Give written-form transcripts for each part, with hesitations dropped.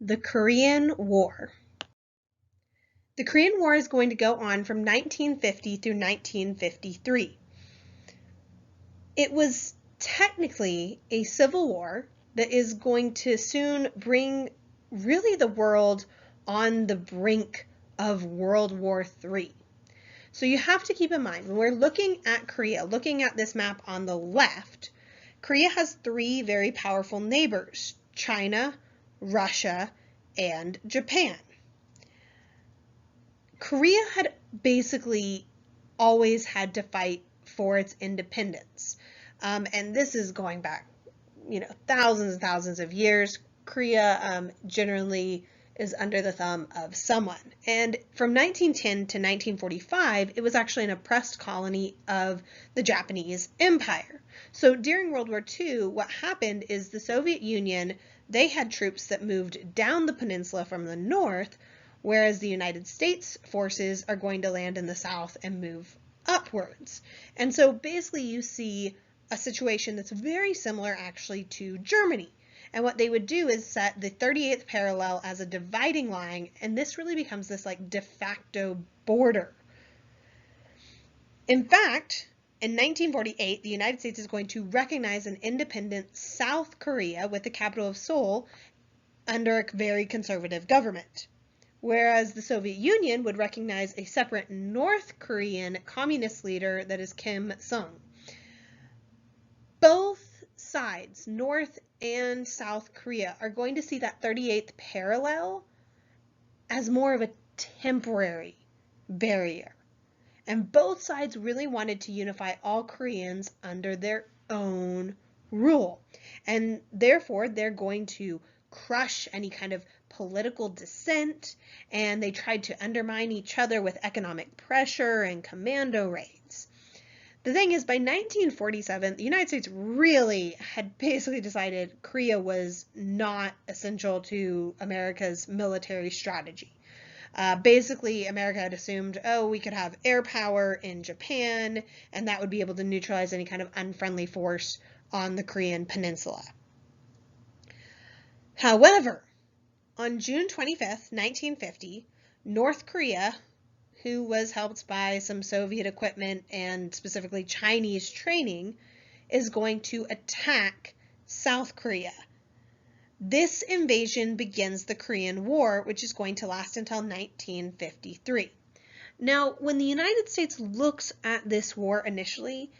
The Korean War. The Korean War is going to go on from 1950 through 1953. It was technically a civil war that is going to soon bring really the world on the brink of World War III. So you have to keep in mind, when we're looking at Korea, looking at this map on the left, Korea has three very powerful neighbors: China, Russia, and Japan. Korea had basically always had to fight for its independence. And this is going back, thousands and thousands of years. Korea generally is under the thumb of someone. And from 1910 to 1945, it was actually an oppressed colony of the Japanese Empire. So during World War II, what happened is the Soviet Union, they had troops that moved down the peninsula from the north, whereas the United States forces are going to land in the south and move upwards. And so basically you see a situation that's very similar actually to Germany. And what they would do is set the 38th parallel as a dividing line, and this really becomes this like de facto border. In fact, in 1948, the United States is going to recognize an independent South Korea with the capital of Seoul under a very conservative government, whereas the Soviet Union would recognize a separate North Korean communist leader that is Kim Il-sung. Both sides, North and South Korea, are going to see that 38th parallel as more of a temporary barrier. And both sides really wanted to unify all Koreans under their own rule. And therefore, they're going to crush any kind of political dissent, and they tried to undermine each other with economic pressure and commando raids. The thing is, by 1947, the United States really had basically decided Korea was not essential to America's military strategy. Basically, America had assumed, we could have air power in Japan, and that would be able to neutralize any kind of unfriendly force on the Korean peninsula. However, on June 25th, 1950, North Korea, who was helped by some Soviet equipment and specifically Chinese training, is going to attack South Korea. This invasion begins the Korean War, which is going to last until 1953. Now, when the United States looks at this war initially,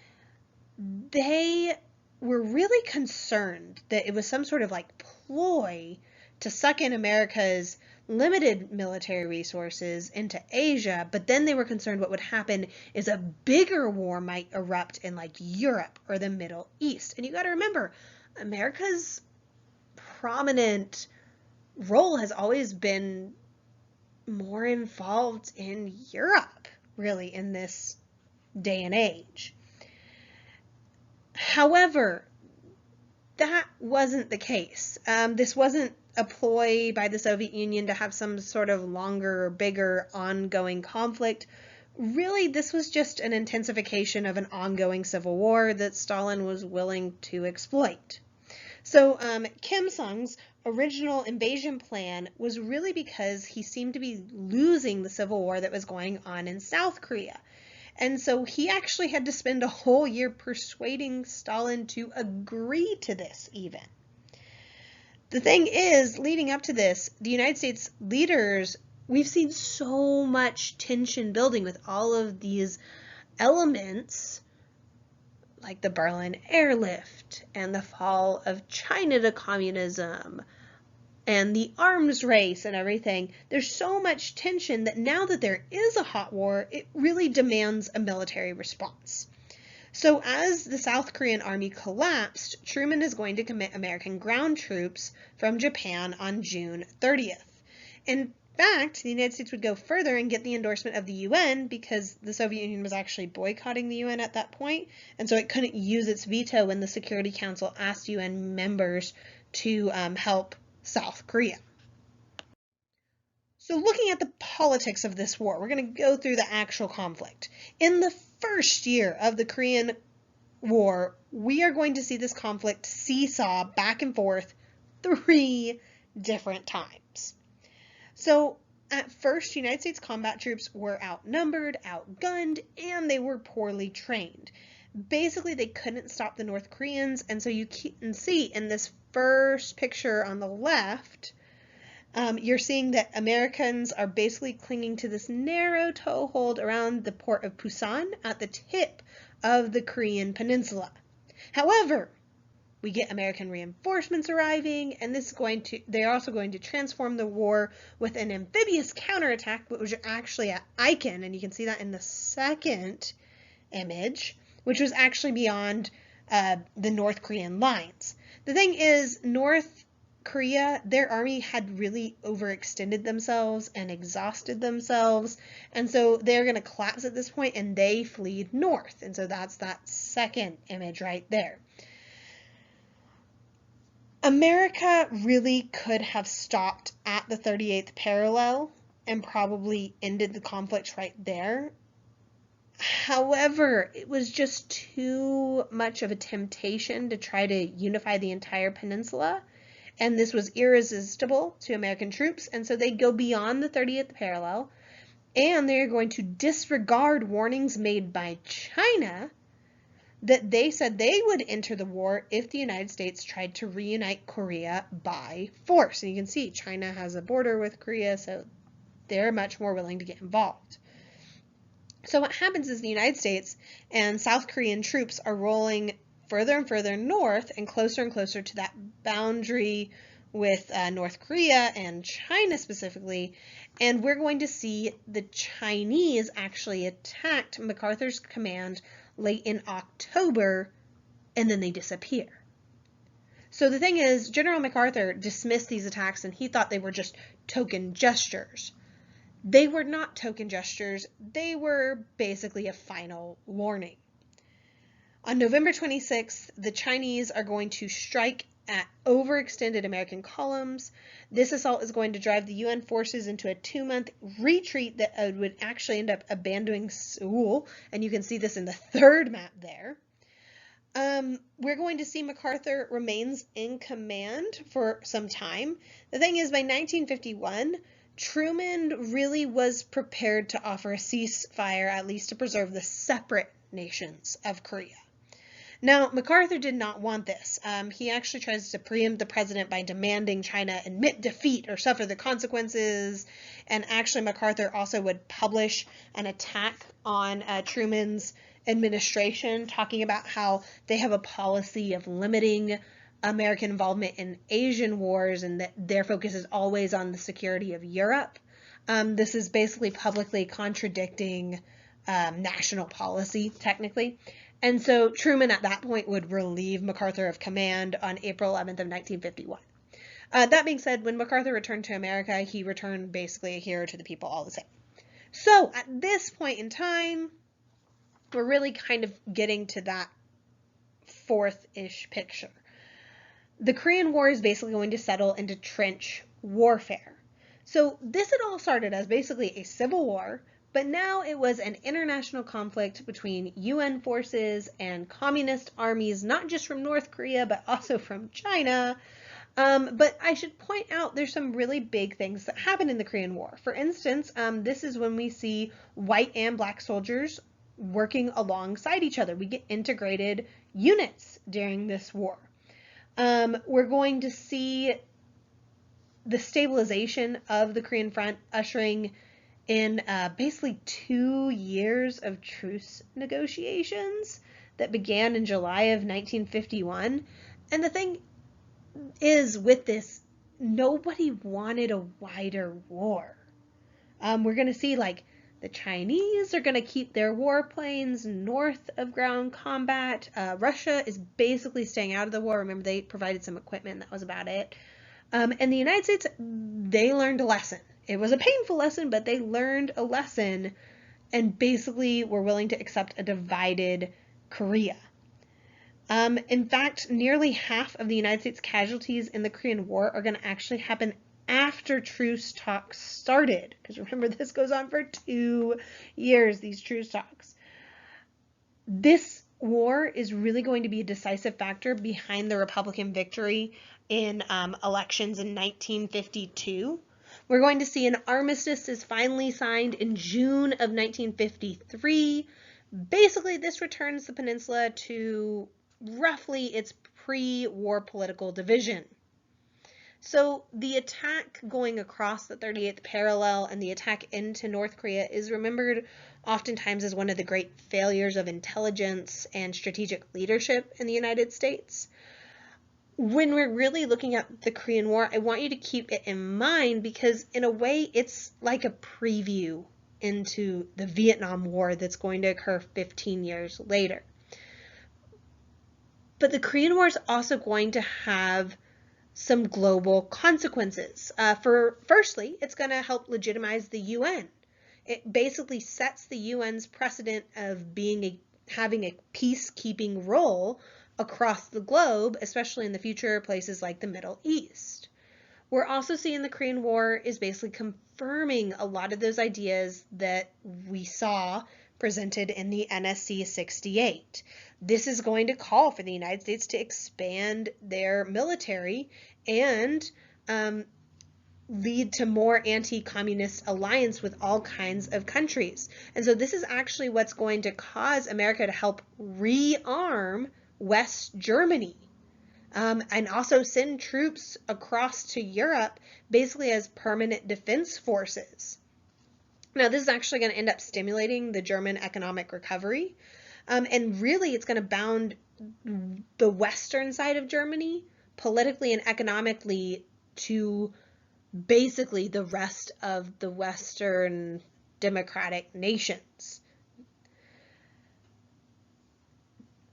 they were really concerned that it was some sort of like ploy to suck in America's limited military resources into Asia, but then they were concerned what would happen is a bigger war might erupt in like Europe or the Middle East. And you got to remember, America's prominent role has always been more involved in Europe, really, in this day and age. However, that wasn't the case. This wasn't a ploy by the Soviet Union to have some sort of longer or bigger ongoing conflict. Really, this was just an intensification of an ongoing civil war that Stalin was willing to exploit. So Kim Il-sung's original invasion plan was really because he seemed to be losing the civil war that was going on in South Korea. And so he actually had to spend a whole year persuading Stalin to agree to this even. The thing is, leading up to this, the United States leaders, we've seen so much tension building with all of these elements, like the Berlin airlift and the fall of China to communism and the arms race and everything. There's so much tension that now that there is a hot war, it really demands a military response. So as the South Korean army collapsed, Truman is going to commit American ground troops from Japan on June 30th. In fact, the United States would go further and get the endorsement of the UN because the Soviet Union was actually boycotting the UN at that point, and so it couldn't use its veto when the Security Council asked UN members to help South Korea. So looking at the politics of this war, we're going to go through the actual conflict. In the first year of the Korean War, we are going to see this conflict seesaw back and forth 3 different times. So at first, United States combat troops were outnumbered, outgunned, and they were poorly trained. Basically, they couldn't stop the North Koreans, and so you can see in this first picture on the left, you're seeing that Americans are basically clinging to this narrow toehold around the port of Busan at the tip of the Korean peninsula. However, we get American reinforcements arriving, and they're also going to transform the war with an amphibious counterattack, which was actually at Icon, and you can see that in the second image, which was actually beyond the North Korean lines. The thing is, North Korea, their army had really overextended themselves and exhausted themselves, and so they're going to collapse at this point, and they flee north, and so that's that second image right there. America really could have stopped at the 38th parallel and probably ended the conflict right there. However, it was just too much of a temptation to try to unify the entire peninsula, and this was irresistible to American troops, and so they go beyond the 30th parallel, and they're going to disregard warnings made by China that they said they would enter the war if the United States tried to reunite Korea by force. And you can see China has a border with Korea, so they're much more willing to get involved. So what happens is the United States and South Korean troops are rolling further and further north and closer to that boundary with North Korea and China specifically, and we're going to see the Chinese actually attacked MacArthur's command late in October, and then they disappear. So the thing is, General MacArthur dismissed these attacks, and he thought they were just token gestures. They were not token gestures. They were basically a final warning. On November 26th, the Chinese are going to strike at overextended American columns. This assault is going to drive the UN forces into a 2-month retreat that would actually end up abandoning Seoul, and you can see this in the third map there. We're going to see MacArthur remains in command for some time. The thing is, by 1951, Truman really was prepared to offer a ceasefire, at least to preserve the separate nations of Korea. Now, MacArthur did not want this. He actually tries to preempt the president by demanding China admit defeat or suffer the consequences. And actually, MacArthur also would publish an attack on Truman's administration, talking about how they have a policy of limiting American involvement in Asian wars and that their focus is always on the security of Europe. This is basically publicly contradicting national policy, technically. And so Truman at that point would relieve MacArthur of command on April 11th of 1951. That being said, when MacArthur returned to America, he returned basically a hero to the people all the same. So at this point in time, we're really kind of getting to that fourth-ish picture. The Korean War is basically going to settle into trench warfare. So this had all started as basically a civil war, but now it was an international conflict between UN forces and communist armies, not just from North Korea, but also from China. But I should point out there's some really big things that happen in the Korean War. For instance, this is when we see white and black soldiers working alongside each other. We get integrated units during this war. We're going to see the stabilization of the Korean front ushering in basically 2 years of truce negotiations that began in July of 1951. And the thing is, with this, nobody wanted a wider war. We're going to see, like, the Chinese are going to keep their warplanes north of ground combat. Russia is basically staying out of the war. Remember, they provided some equipment. That was about it. And the United States, they learned a lesson. It was a painful lesson, but they learned a lesson and basically were willing to accept a divided Korea. In fact, nearly half of the United States casualties in the Korean War are going to actually happen after truce talks started. Because remember, this goes on for 2 years, these truce talks. This war is really going to be a decisive factor behind the Republican victory in elections in 1952. We're going to see an armistice is finally signed in June of 1953. Basically, this returns the peninsula to roughly its pre-war political division. So the attack going across the 38th parallel and the attack into North Korea is remembered oftentimes as one of the great failures of intelligence and strategic leadership in the United States. When we're really looking at the Korean War, I want you to keep it in mind because in a way it's like a preview into the Vietnam War that's going to occur 15 years later. But the Korean War is also going to have some global consequences. Firstly, it's going to help legitimize the UN. It basically sets the UN's precedent of having a peacekeeping role across the globe, especially in the future places like the Middle East. We're also seeing the Korean War is basically confirming a lot of those ideas that we saw presented in the NSC 68. This is going to call for the United States to expand their military and lead to more anti-communist alliance with all kinds of countries. And so this is actually what's going to cause America to help rearm West Germany. And also send troops across to Europe basically as permanent defense forces. Now, this is actually going to end up stimulating the German economic recovery. And really, it's going to bound the western side of Germany politically and economically to basically the rest of the Western democratic nations.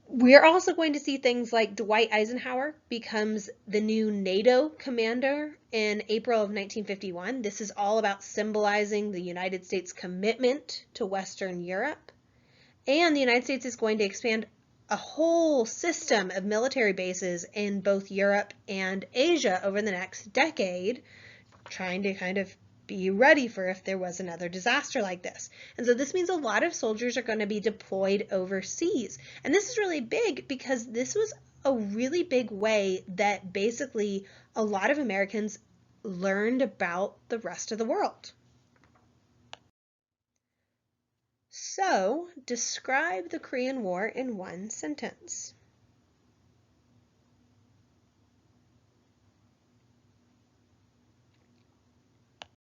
We're also going to see things like Dwight Eisenhower becomes the new NATO commander in April of 1951. This is all about symbolizing the United States' commitment to Western Europe. And the United States is going to expand a whole system of military bases in both Europe and Asia over the next decade, trying to kind of be ready for if there was another disaster like this. And so this means a lot of soldiers are going to be deployed overseas. And this is really big because this was a really big way that basically a lot of Americans learned about the rest of the world. So, describe the Korean War in one sentence.